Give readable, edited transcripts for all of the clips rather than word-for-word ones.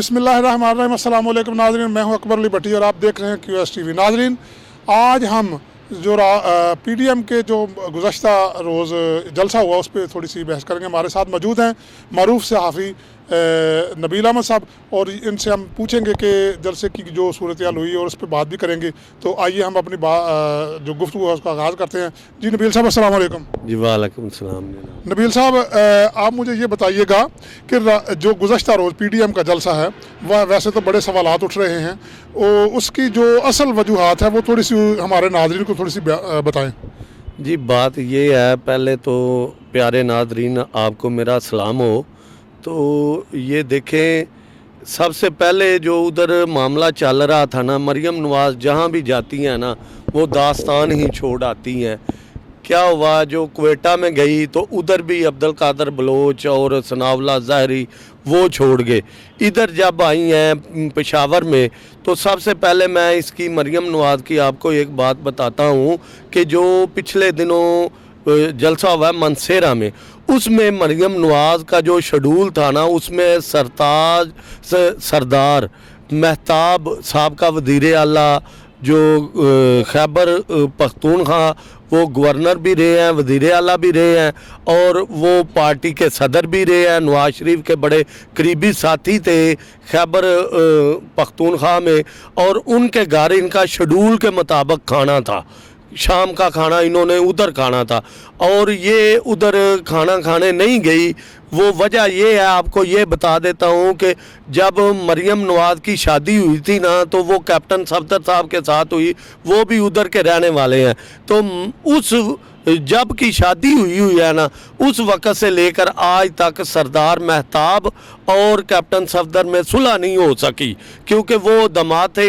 बिस्मिल्लाहिर्रहमानिर्रहीम। अस्सलाम वालेकुम नाज़रीन, मैं हूं अकबर अली भट्टी और आप देख रहे हैं QS TV। नाज़रीन, आज हम जो PDM के जो गुज़श्ता रोज़ जलसा हुआ उस पर थोड़ी सी बहस करेंगे। हमारे साथ मौजूद हैं मरूफ सहाफ़ी नबील अहमद साहब, और इनसे हम पूछेंगे कि जलसे की जो सूरत हाल हुई और उस पर बात भी करेंगे। तो आइए हम अपनी जो गुफ्तगू है उसका आगाज़ करते हैं। जी नबील साहब, अस्सलाम वालेकुम। जी वालेकुम सलाम। नबील साहब, आप मुझे ये बताइएगा कि जो गुज़श्ता रोज़ PDM का जलसा है वह वैसे तो बड़े सवालात उठ रहे हैं, और उसकी जो असल वजूहात है वो थोड़ी सी हमारे नाज़रीन को थोड़ी सी बताएं। जी बात ये है, पहले तो प्यारे नाज़रीन आपको मेरा सलाम हो। तो ये देखें, सबसे पहले जो उधर मामला चल रहा था ना, मरियम नवाज़ जहाँ भी जाती हैं ना वो दास्तान ही छोड़ आती हैं। क्या हुआ, जो क्वेटा में गई तो उधर भी अब्दुल कादर बलोच और सनाउल्लाह ज़ाहरी वो छोड़ गए। इधर जब आई हैं पेशावर में तो सबसे पहले मैं इसकी मरियम नवाज़ की आपको एक बात बताता हूँ कि जो पिछले दिनों जलसा हुआ है मनसेरा में, उसमें मरियम नवाज़ का जो शेड्यूल था ना, उसमें सरदार महताब साहब का वज़ीर आला जो खैबर पख्तूनख्वा वो गवर्नर भी रहे हैं, वज़ीर आला भी रहे हैं, और वो पार्टी के सदर भी रहे हैं। नवाज शरीफ के बड़े करीबी साथी थे खैबर पख्तूनख्वा में, और उनके घर इनका शेड्यूल के मुताबिक खाना था। शाम का खाना इन्होंने उधर खाना था और ये उधर खाना खाने नहीं गई। वो वजह ये है, आपको ये बता देता हूँ कि जब मरियम नवाज़ की शादी हुई थी ना, तो वो कैप्टन सफदर साहब के साथ हुई, वो भी उधर के रहने वाले हैं। तो उस जब की शादी हुई है ना, उस वक़्त से लेकर आज तक सरदार महताब और कैप्टन सफदर में सुलह नहीं हो सकी, क्योंकि वो दामाद थे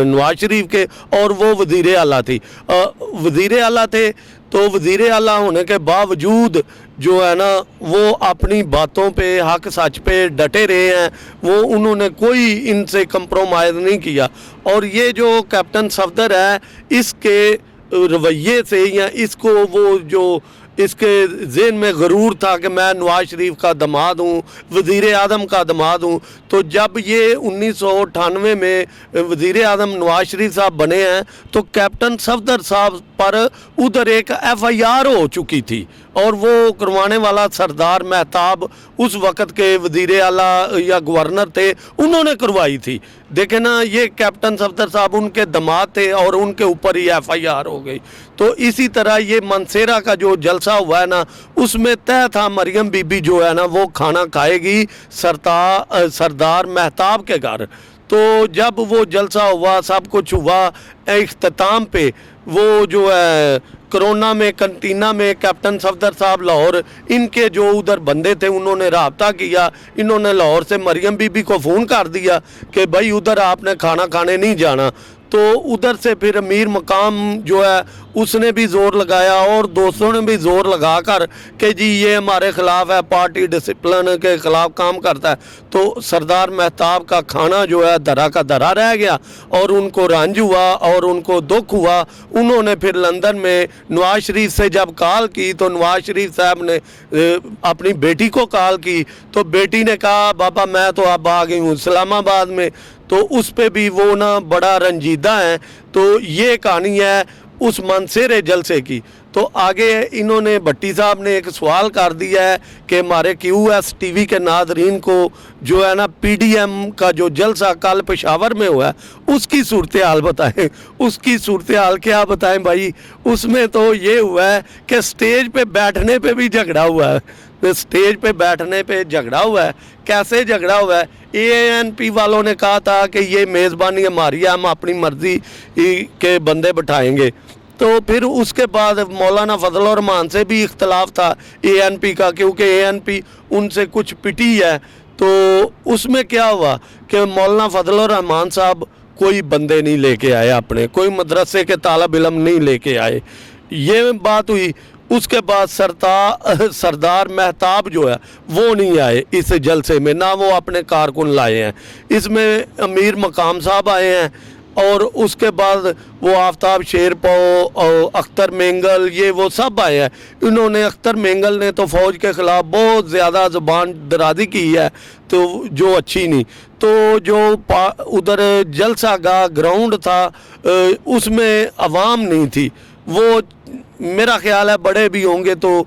नवाज शरीफ के और वो वज़ीर आला थी वज़ीर आला थे। तो वज़ीर आला होने के बावजूद जो है ना, वो अपनी बातों पे हक सच पे डटे रहे हैं। वो उन्होंने कोई इनसे कंप्रोमाइज़ नहीं किया। और ये जो कैप्टन सफदर है, इसके रवैये से या इसको वो जो इसके ज़हन में गरूर था कि मैं नवाज शरीफ का दामाद हूँ, वज़ीर आज़म का दामाद हूँ। तो जब ये 1998 में वज़ीर आज़म नवाज शरीफ साहब बने हैं तो कैप्टन सफदर साहब पर उधर एक FIR हो चुकी थी, और वो करवाने वाला सरदार महताब उस वक़्त के वज़ीर आला या गवर्नर थे, उन्होंने करवाई थी। देखें ना, ये कैप्टन सफदर साहब उनके दामाद थे और उनके ऊपर ही FIR हो गई। तो इसी तरह ये मनसेरा का जो जलसा हुआ है ना, उसमें तय था मरियम बीबी जो है ना वो खाना खाएगी सरदार महताब के घर। तो जब वो जलसा हुआ, सब कुछ हुआ, इख्तिताम पे वो जो है कोरोना में कंटीना में कैप्टन सफदर साहब लाहौर, इनके जो उधर बंदे थे उन्होंने राब्ता किया। इन्होंने लाहौर से मरियम बीबी को फ़ोन कर दिया कि भाई उधर आपने खाना खाने नहीं जाना। तो उधर से फिर अमीर मकाम जो है उसने भी ज़ोर लगाया और दोस्तों ने भी ज़ोर लगा कर कि जी ये हमारे ख़िलाफ़ है, पार्टी डिसिप्लिन के ख़िलाफ़ काम करता है। तो सरदार महताब का खाना जो है धरा का धरा रह गया और उनको रंज हुआ और उनको दुख हुआ। उन्होंने फिर लंदन में नवाज शरीफ से जब कॉल की तो नवाज शरीफ साहब ने अपनी बेटी को कॉल की, तो बेटी ने कहा बाबा मैं तो अब आ गई हूँ इस्लामाबाद में। तो उस पे भी वो ना बड़ा रंजीदा है। तो ये कहानी है उस मनसेरे जलसे की। तो आगे इन्होंने भट्टी साहब ने एक सवाल कर दिया है कि हमारे QS TV के नाज़रीन को जो है ना PDM का जो जलसा कल पेशावर में हुआ है उसकी सूरत हाल बताएं। उसकी सूरत हाल क्या बताएं भाई? उसमें तो ये हुआ है कि स्टेज पे बैठने पे भी झगड़ा हुआ है। तो स्टेज पे बैठने पे झगड़ा हुआ है। कैसे झगड़ा हुआ है? ANP वालों ने कहा था कि ये मेज़बानी हमारी है, हम अपनी मर्ज़ी के बंदे बिठाएंगे। तो फिर उसके बाद मौलाना फजल और रहमान से भी इख्तलाफ था ANP का, क्योंकि ANP उनसे कुछ पिटी है। तो उसमें क्या हुआ कि मौलाना फजल और रहमान साहब कोई बंदे नहीं लेके आए, अपने कोई मदरसे के तालिब इल्म नहीं लेके आए। ये बात हुई। उसके बाद सरदार महताब जो है वो नहीं आए इस जलसे में, ना वो अपने कारकुन लाए हैं। इसमें अमीर मकाम साहब आए हैं اور اس کے بعد وہ آفتاب شیرپو اور اختر مینگل یہ وہ سب آئے ہیں. انہوں نے اختر مینگل نے تو فوج کے خلاف بہت زیادہ زبان درازی کی ہے تو جو اچھی نہیں. تو جو ادھر جلسہ گاہ گراؤنڈ تھا اس میں عوام نہیں تھی. وہ میرا خیال ہے بڑے بھی ہوں گے تو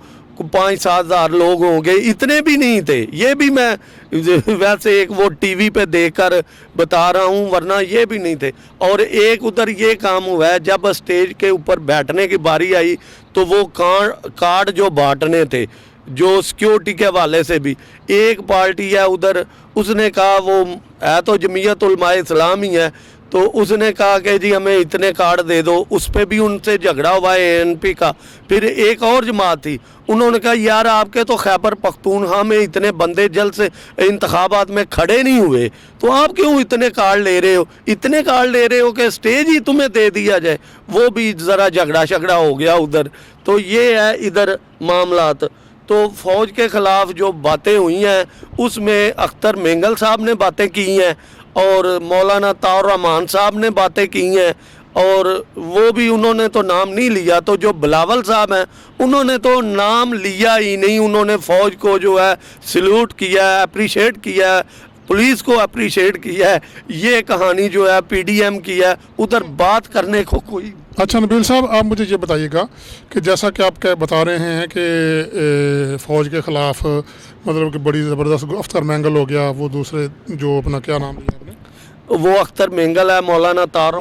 5-7 ہزار لوگ ہوں گے, اتنے بھی نہیں تھے. یہ بھی میں ویسے ایک وہ ٹی وی پہ دیکھ کر بتا رہا ہوں, ورنہ یہ بھی نہیں تھے. اور ایک ادھر یہ کام ہوا ہے, جب اسٹیج کے اوپر بیٹھنے کی باری آئی تو وہ کارڈ جو بانٹنے تھے جو سیکیورٹی کے حوالے سے بھی, ایک پارٹی ہے ادھر اس نے کہا وہ ہے تو جمعیت علماء اسلام ہی ہے, تو اس نے کہا کہ جی ہمیں اتنے کارڈ دے دو. اس پہ بھی ان سے جھگڑا ہوا ہے ANP کا. پھر ایک اور جماعت تھی, انہوں نے کہا یار آپ کے تو خیبر پختونخوا میں اتنے بندے جلد سے انتخابات میں کھڑے نہیں ہوئے, تو آپ کیوں اتنے کارڈ لے رہے ہو, اتنے کارڈ لے رہے ہو کہ اسٹیج ہی تمہیں دے دیا جائے. وہ بھی ذرا جھگڑا ہو گیا ادھر. تو یہ ہے ادھر معاملات. تو فوج کے خلاف جو باتیں ہوئی ہیں اس میں اختر مینگل صاحب نے باتیں کی ہیں اور مولانا طاہر الرحمان صاحب نے باتیں کی ہیں, اور وہ بھی انہوں نے تو نام نہیں لیا. تو جو بلاول صاحب ہیں انہوں نے تو نام لیا ہی نہیں. انہوں نے فوج کو جو ہے سلوٹ کیا ہے, اپریشیٹ کیا ہے, پولیس کو اپریشیٹ کیا ہے. یہ کہانی جو ہے PDM کی ہے, ادھر بات کرنے کو کوئی. اچھا نبیل صاحب, آپ مجھے یہ بتائیے گا کہ جیسا کہ آپ بتا رہے ہیں کہ فوج کے خلاف مطلب کہ بڑی زبردست اختر مینگل ہو گیا, وہ دوسرے جو اپنا کیا نام لیا آپ نے, وہ اختر مینگل ہے, مولانا طاہر.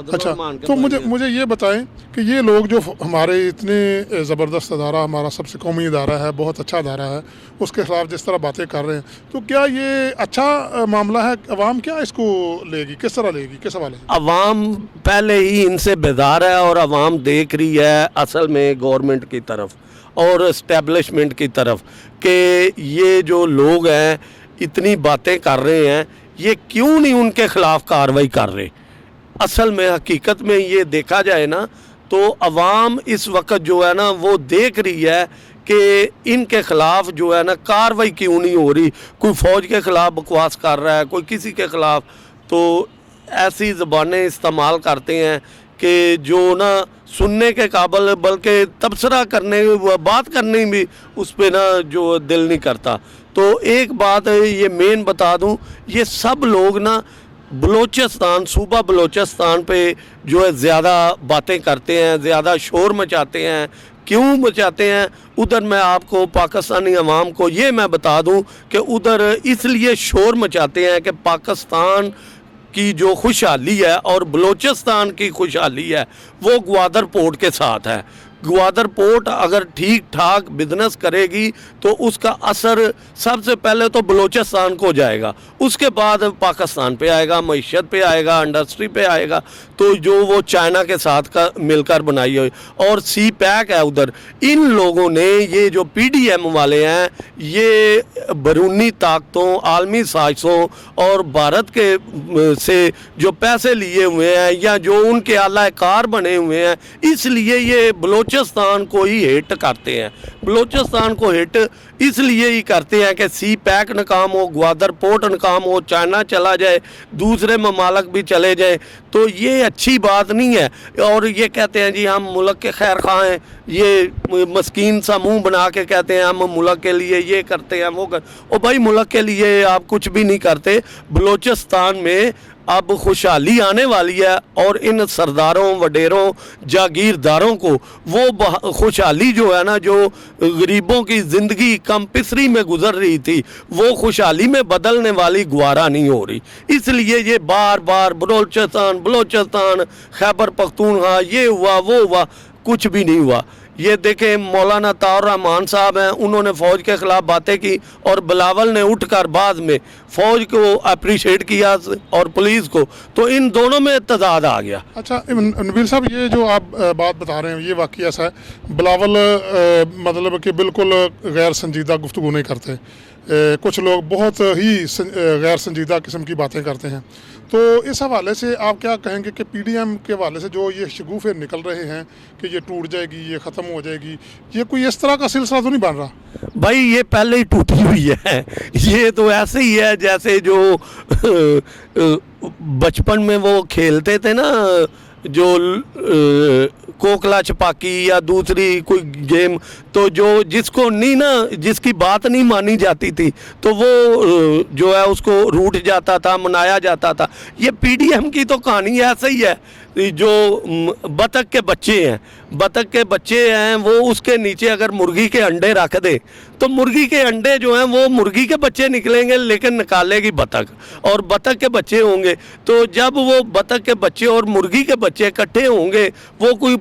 اچھا, تو مجھے یہ بتائیں کہ یہ لوگ جو ہمارے اتنے زبردست ادارہ, ہمارا سب سے قومی ادارہ ہے, بہت اچھا ادارہ ہے, اس کے خلاف جس طرح باتیں کر رہے ہیں, تو کیا یہ اچھا معاملہ ہے؟ عوام کیا اس کو لے گی, کس طرح لے گی, کس حوالے سے؟ عوام پہلے ہی ان سے بیدار ہے, اور عوام دیکھ رہی ہے اصل میں گورنمنٹ کی طرف اور اسٹیبلشمنٹ کی طرف کہ یہ جو لوگ ہیں اتنی باتیں کر رہے ہیں, یہ کیوں نہیں ان کے خلاف کارروائی کر رہے. اصل میں حقیقت میں یہ دیکھا جائے نا تو عوام اس وقت جو ہے نا وہ دیکھ رہی ہے کہ ان کے خلاف جو ہے نا کارروائی کیوں نہیں ہو رہی. کوئی فوج کے خلاف بکواس کر رہا ہے, کوئی کسی کے خلاف, تو ایسی زبانیں استعمال کرتے ہیں کہ جو نا سننے کے قابل بلکہ تبصرہ کرنے, بات کرنے بھی اس پہ نا جو دل نہیں کرتا. تو ایک بات یہ مین بتا دوں, یہ سب لوگ نا بلوچستان, صوبہ بلوچستان پہ جو ہے زیادہ باتیں کرتے ہیں, زیادہ شور مچاتے ہیں. کیوں مچاتے ہیں ادھر میں آپ کو پاکستانی عوام کو یہ میں بتا دوں کہ ادھر اس لیے شور مچاتے ہیں کہ پاکستان کی جو خوشحالی ہے اور بلوچستان کی خوشحالی ہے وہ گوادر پورٹ کے ساتھ ہے. گوادر پورٹ اگر ٹھیک ٹھاک بزنس کرے گی تو اس کا اثر سب سے پہلے تو بلوچستان کو جائے گا, اس کے بعد پاکستان پہ آئے گا, معیشت پہ آئے گا, انڈسٹری پہ آئے گا. تو جو وہ چائنا کے ساتھ مل کر بنائی ہوئی اور سی پیک ہے ادھر, ان لوگوں نے یہ جو PDM والے ہیں یہ بیرونی طاقتوں, عالمی سازشوں اور بھارت کے سے جو پیسے لیے ہوئے ہیں یا جو ان کے اعلی کار بنے ہوئے ہیں, اس لیے یہ بلوچستان کو ہی ہٹ کرتے ہیں. بلوچستان کو ہٹ اس لیے ہی کرتے ہیں کہ سی پیک ناکام ہو, گوادر پورٹ ناکام ہو, چائنا چلا جائے, دوسرے ممالک بھی چلے جائیں. تو یہ اچھی بات نہیں ہے. اور یہ کہتے ہیں جی ہم ملک کے خیر خواہ ہیں, یہ مسکین سا منہ بنا کے کہتے ہیں ہم ملک کے لیے یہ کرتے ہیں وہ او بھائی ملک کے لیے آپ کچھ بھی نہیں کرتے. بلوچستان میں اب خوشحالی آنے والی ہے اور ان سرداروں, وڈیروں, جاگیرداروں کو وہ خوشحالی جو ہے نا, جو غریبوں کی زندگی کم پسری میں گزر رہی تھی, وہ خوشحالی میں بدلنے والی گوارا نہیں ہو رہی. اس لیے یہ بار بار بلوچستان, خیبر پختونخوا, یہ ہوا وہ ہوا, کچھ بھی نہیں ہوا. یہ دیکھیں مولانا طاہر الرحمان صاحب ہیں, انہوں نے فوج کے خلاف باتیں کی اور بلاول نے اٹھ کر بعد میں فوج کو اپریشیٹ کیا اور پولیس کو, تو ان دونوں میں تضاد آ گیا. اچھا نبیل صاحب, یہ جو آپ بات بتا رہے ہیں یہ واقعی ایسا ہے. بلاول مطلب کہ بالکل غیر سنجیدہ گفتگو نہیں کرتے, कुछ लोग बहुत ही गैर संजीदा किस्म की बातें करते हैं। तो इस हवाले से आप क्या कहेंगे कि पीडीएम के हवाले से जो ये शगुफ़े निकल रहे हैं कि ये टूट जाएगी, ये ख़त्म हो जाएगी, ये कोई इस तरह का सिलसिला तो नहीं बन रहा? भाई ये पहले ही टूटी हुई है। ये तो ऐसे ही है जैसे जो बचपन में वो खेलते थे ना, जो कोकला छपाकी या दूसरी कोई गेम, तो जो जिसको नहीं ना, जिसकी बात नहीं मानी जाती थी तो वो जो है उसको रूठ जाता था, मनाया जाता था। ये पीडीएम की तो कहानी ऐसा ही है। जो बतख के बच्चे हैं, बतख के बच्चे हैं, वो उसके नीचे अगर मुर्गी के अंडे रख दे तो मुर्गी के अंडे जो हैं वो मुर्गी के बच्चे निकलेंगे, लेकिन निकालेगी बतख, और बतख के बच्चे होंगे। तो जब वो बतख के बच्चे और मुर्गी के बच्चे इकट्ठे होंगे, वो कोई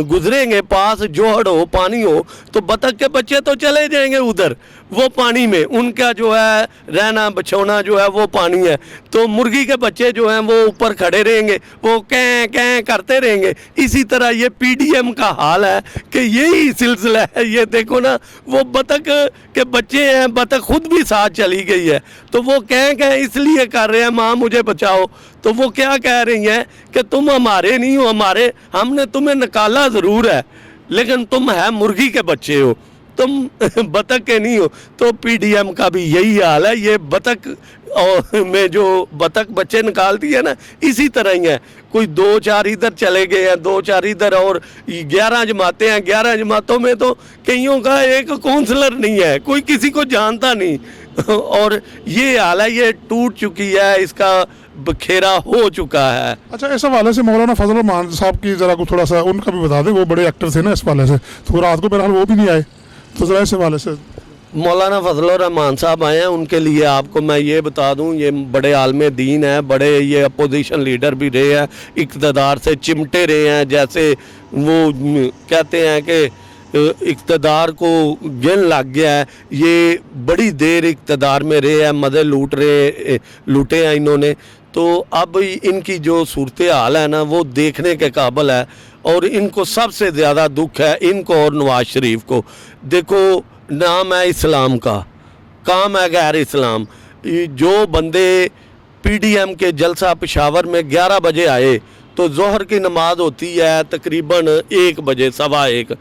गुजरेंगे पास, जोहड़ हो, पानी हो, तो बतख के बच्चे तो चले जाएंगे उधर, वो पानी में, उनका जो है रहना बछौना जो है वो पानी है। तो मुर्गी के बच्चे जो हैं वो ऊपर खड़े रहेंगे, वो कैं कैं करते रहेंगे। इसी तरह ये पीडीएम का हाल है कि यही सिलसिला है। ये देखो ना, वो बतख के बच्चे हैं, बतख खुद भी साथ चली गई है, तो वो कैं कैं इसलिए कर रहे हैं, माँ मुझे बचाओ। तो वो क्या कह रही हैं कि तुम हमारे नहीं हो, हमारे, हमने तुम्हें निकाला ज़रूर है, लेकिन तुम है मुर्गी के बच्चे हो, तुम बतख के नहीं हो। तो पीडीएम का भी यही हाल है। ये बतख और में जो बतख बच्चे निकालती है ना, इसी तरह ही है। कोई 2-4 इधर चले गए हैं, 2-4 इधर, और 11 जमातें हैं। 11 जमातों में तो कईयों का एक काउंसलर नहीं है, कोई किसी को जानता नहीं। और ये हाल है, ये टूट चुकी है, इसका बखेरा हो चुका है। अच्छा, इस हवाले से मौलाना फजल रहमान साहब की ज़रा को थोड़ा सा उनका भी बता दें, वो बड़े एक्टर थे ना इस हवाले से, तो रात को बहरहाल वो भी नहीं आए, तो ज़रा इस हवाले से। मौलाना फजल रहमान साहब आए हैं, उनके लिए आपको मैं ये बता दूं, ये बड़े आलम दीन है, बड़े ये अपोजिशन लीडर भी रहे हैं, इक़्तिदार से चिमटे रहे हैं। जैसे वो कहते हैं कि इक़्तिदार को गिन लग गया है, ये बड़ी देर इक़्तिदार में रहे हैं, मदे लूटे हैं इन्होंने। तो अब इनकी जो सूरत हाल है ना, वो देखने के काबिल है, और इनको सबसे ज़्यादा दुख है, इनको और नवाज शरीफ को। देखो, नाम है इस्लाम का, काम है गैर इस्लाम। जो बंदे पीडीएम के जलसा पेशावर में 11 बजे आए, तो ज़ोहर की नमाज होती है तकरीबन 1 बजे, 1:15।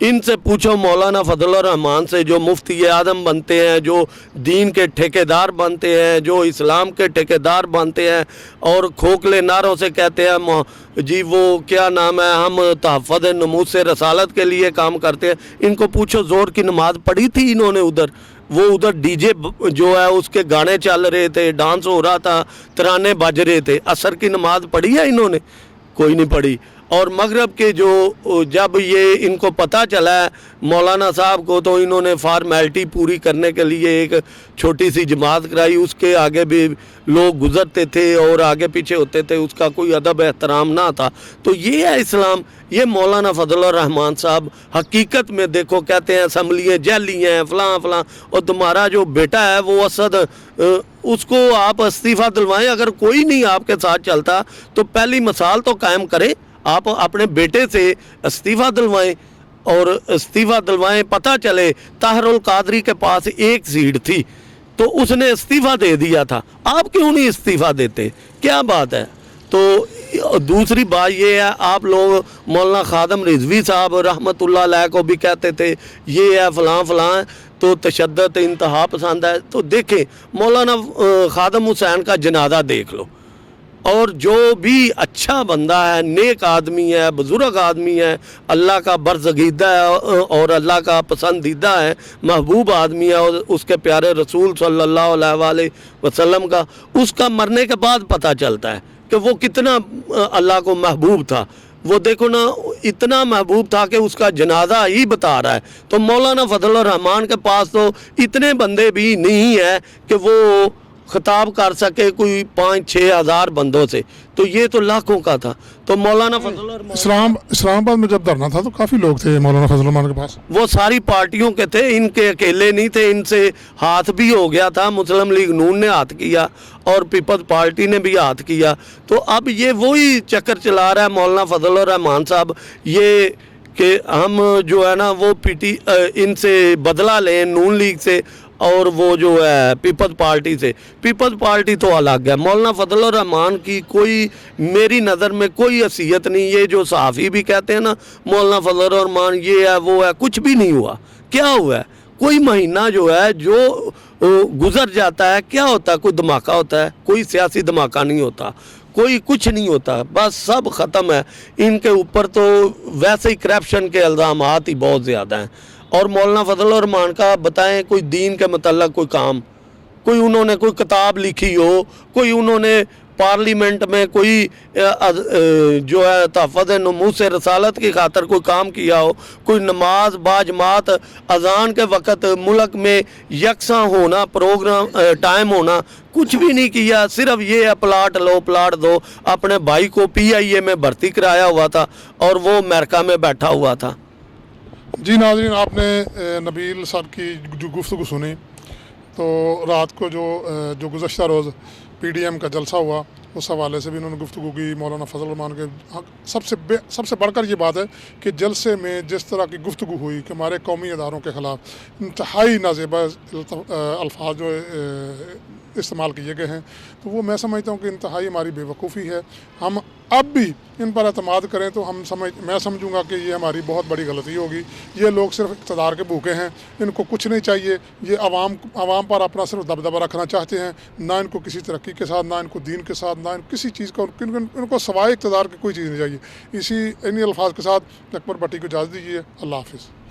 इनसे पूछो, मौलाना फजल रहमान से, जो मुफ्ती आदम बनते हैं, जो दीन के ठेकेदार बनते हैं, जो इस्लाम के ठेकेदार बनते हैं, और खोखले नारों से कहते हैं जी वो क्या नाम है, हम तहफ़्फ़ुज़ नमूज़ रसालत के लिए काम करते हैं। इनको पूछो ज़ोहर की नमाज़ पढ़ी थी इन्होंने उधर? वो उधर डीजे जो है उसके गाने चल रहे थे, डांस हो रहा था, तराने बज रहे थे। असर की नमाज़ पढ़ी है इन्होंने? कोई नहीं पढ़ी। और मगरब के जो, जब ये इनको पता चला है मौलाना साहब को, तो इन्होंने फार्मेलिटी पूरी करने के लिए एक छोटी सी जमात कराई। उसके आगे भी लोग गुजरते थे और आगे पीछे होते थे, उसका कोई अदब एहतराम ना था। तो ये है इस्लाम। ये मौलाना फजल रहमान साहब हकीकत में देखो कहते हैं असम्बलियाँ जैली हैं, फ़लाँ फ़लाँ, और तुम्हारा जो बेटा है वो असद, उसको आप इस्तीफ़ा दिलवाएं। अगर कोई नहीं आपके साथ चलता तो पहली मिसाल तो कायम करें, आप अपने बेटे से इस्तीफ़ा दिलवाएं, और इस्तीफ़ा दिलवाएं। पता चले ताहरुल कादरी के पास 1 सीट थी तो उसने इस्तीफ़ा दे दिया था, आप क्यों नहीं इस्तीफ़ा देते? क्या बात है? तो दूसरी बात ये है, आप लोग मौलाना खादम रिजवी साहब रहमतुल्लाह अलैह को भी कहते थे ये है फ़लाँ फ़लाँ, तो तशद्दुद इंतहा पसंद है। तो देखें, मौलाना खादम हुसैन का जनाजा देख लो, और जो भी अच्छा बंदा है, नेक आदमी है, बुज़ुर्ग आदमी है, अल्लाह का बरज़गीदा है और अल्लाह का पसंदीदा है, महबूब आदमी है, और उसके प्यारे रसूल सल्लल्लाहु अलैहि वसल्लम का उसका मरने के बाद पता चलता है कि वो कितना अल्लाह को महबूब था। वो देखो ना, इतना महबूब था कि उसका जनाजा ही बता रहा है। तो मौलाना फजल रहमान के पास तो इतने बंदे भी नहीं है कि वो खिताब कर सके कोई 5-6 हज़ार बंदों से, तो ये तो लाखों का था। तो मौलाना फजल इस्लामाबाद में जब धरना था तो काफ़ी लोग थे मौलाना फजल रहमान के पास, वो सारी पार्टियों के थे, इनके अकेले नहीं थे। इनसे हाथ भी हो गया था, मुस्लिम लीग नून ने हाथ किया और पीपल्स पार्टी ने भी हाथ किया। तो अब ये वही चक्कर चला रहा है मौलाना फजल रहमान साहब, ये कि हम जो है ना वो इनसे बदला लें, नून लीग से, اور وہ جو ہے پیپلز پارٹی سے، پیپلز پارٹی تو الگ ہے۔ مولانا فضل الرحمان کی کوئی میری نظر میں کوئی حیثیت نہیں۔ یہ جو صحافی بھی کہتے ہیں نا مولانا فضل الرحمان یہ ہے وہ ہے، کچھ بھی نہیں ہوا۔ کیا ہوا ہے؟ کوئی مہینہ جو ہے جو گزر جاتا ہے کیا ہوتا ہے؟ کوئی دھماکہ ہوتا ہے؟ کوئی سیاسی دھماکہ نہیں ہوتا، کوئی کچھ نہیں ہوتا، بس سب ختم ہے۔ ان کے اوپر تو ویسے ہی کرپشن کے الزامات ہی بہت زیادہ ہیں۔ اور مولانا فضل الرحمان کا بتائیں کوئی دین کے متعلق کوئی کام، کوئی انہوں نے کوئی کتاب لکھی ہو، کوئی انہوں نے پارلیمنٹ میں کوئی جو ہے تحفظ نموذ رسالت کی خاطر کوئی کام کیا ہو، کوئی نماز باجماعت اذان کے وقت ملک میں یکساں ہونا، پروگرام ٹائم ہونا، کچھ بھی نہیں کیا۔ صرف یہ ہے پلاٹ لو پلاٹ دو۔ اپنے بھائی کو پی آئی اے میں بھرتی کرایا ہوا تھا اور وہ امریکہ میں بیٹھا ہوا تھا۔ جی ناظرین، آپ نے نبیل صاحب کی جو گفتگو سنی، تو رات کو جو گزشتہ روز پی ڈی ایم کا جلسہ ہوا اس حوالے سے بھی انہوں نے گفتگو کی۔ مولانا فضل الرحمان کے سب سے بڑھ کر یہ بات ہے کہ جلسے میں جس طرح کی گفتگو ہوئی کہ ہمارے قومی اداروں کے خلاف انتہائی نازیبا الفاظ جو استعمال کیے گئے ہیں، تو وہ میں سمجھتا ہوں کہ انتہائی ہماری بے وقوفی ہے۔ ہم اب بھی ان پر اعتماد کریں تو میں سمجھوں گا کہ یہ ہماری بہت بڑی غلطی ہوگی۔ یہ لوگ صرف اقتدار کے بھوکے ہیں، ان کو کچھ نہیں چاہیے۔ یہ عوام پر اپنا صرف دبدبہ رکھنا چاہتے ہیں، نہ ان کو کسی ترقی کے ساتھ، نہ ان کو دین کے ساتھ، نہ کسی چیز کا ان کو سوائے اقتدار کی کوئی چیز نہیں چاہیے۔ انہی الفاظ کے ساتھ اکبر بھٹی کو اجازت دیجیے۔ اللہ حافظ۔